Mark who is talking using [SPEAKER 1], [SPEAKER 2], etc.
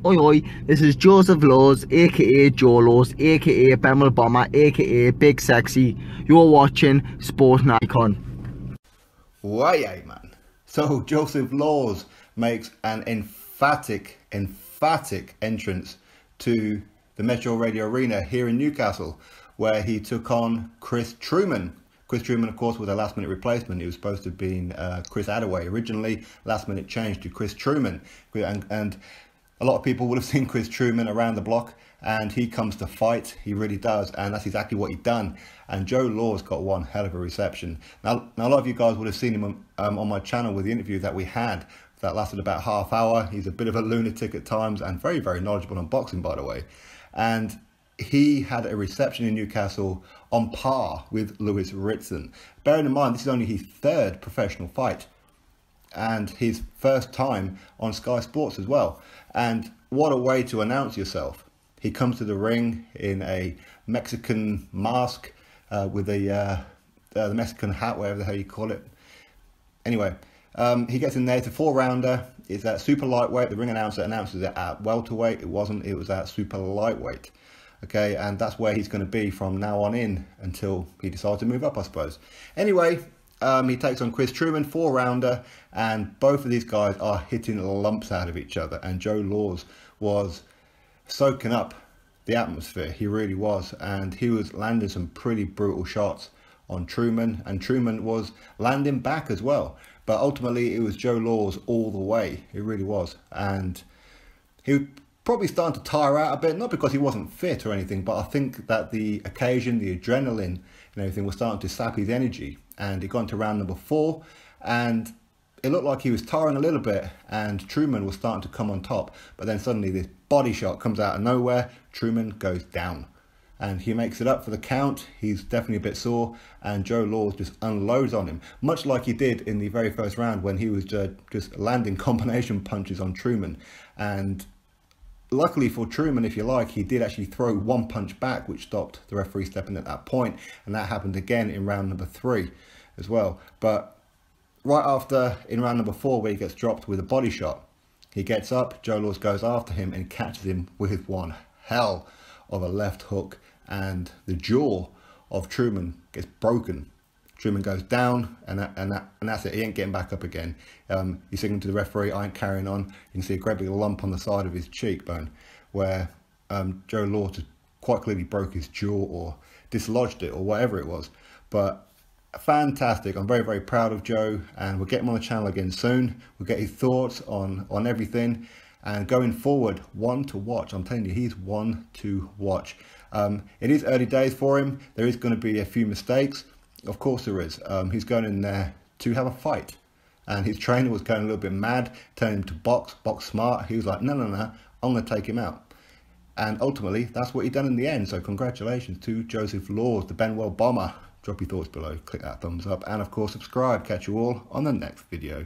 [SPEAKER 1] Oi oi, this is Joseph Laws, aka Joe Laws, aka Bemel Bomber, aka Big Sexy. You're watching Sport Icon.
[SPEAKER 2] Way, man. So Joseph Laws makes an emphatic entrance to the Metro Radio Arena here in Newcastle, where he took on Chris Truman. Chris Truman, of course, was a last-minute replacement. He was supposed to have been Chris Attaway originally. Last-minute change to Chris Truman. And a lot of people would have seen Chris Truman around the block, and he comes to fight. He really does, and that's exactly what he'd done. And Joe Laws got one hell of a reception. Now a lot of you guys would have seen him on my channel with the interview that we had. That lasted about half hour. He's a bit of a lunatic at times and very, very knowledgeable on boxing, by the way. And he had a reception in Newcastle on par with Ritson. Bearing in mind, this is only his third professional fight and his first time on Sky Sports as well. And what a way to announce yourself. He comes to the ring in a Mexican mask with the Mexican hat, whatever the hell you call it. Anyway, he gets in there. It's a 4-rounder. It's at super lightweight. The ring announcer announces it at welterweight. It wasn't. It was at super lightweight. Okay, and that's where he's going to be from now on in until he decides to move up, I suppose. Anyway, he takes on Chris Truman, 4-rounder, and both of these guys are hitting lumps out of each other. And Joe Laws was soaking up the atmosphere. He really was, and he was landing some pretty brutal shots on Truman, and Truman was landing back as well. But ultimately, it was Joe Laws all the way. It really was, and he was probably starting to tire out a bit, not because he wasn't fit or anything, but I think that the occasion, the adrenaline and everything was starting to sap his energy. And he got into round number 4, and it looked like he was tiring a little bit, and Truman was starting to come on top. But then suddenly this body shot comes out of nowhere. Truman goes down, and he makes it up for the count. He's definitely a bit sore, and Joe Laws just unloads on him, much like he did in the very first round when he was just landing combination punches on Truman. And luckily for Truman, if you like, he did actually throw one punch back, which stopped the referee stepping at that point, and that happened again in round number 3 as well. But right after, in round number 4, where he gets dropped with a body shot, he gets up, Joe Laws goes after him and catches him with one hell of a left hook, and the jaw of Truman gets broken. Truman goes down, and that's it. He ain't getting back up again. He's signaling to the referee, I ain't carrying on. You can see a great big lump on the side of his cheekbone where Joe Laws just quite clearly broke his jaw or dislodged it or whatever it was. But fantastic. I'm very, very proud of Joe, and we'll get him on the channel again soon. We'll get his thoughts on everything. And going forward, one to watch. I'm telling you, he's one to watch. It is early days for him. There is going to be a few mistakes. Of course there is. He's going in there to have a fight. And his trainer was going a little bit mad, telling him to box smart. He was like, no, I'm going to take him out. And ultimately, that's what he done in the end. So congratulations to Joseph Laws, the Benwell Bomber. Drop your thoughts below, click that thumbs up, and of course subscribe. Catch you all on the next video.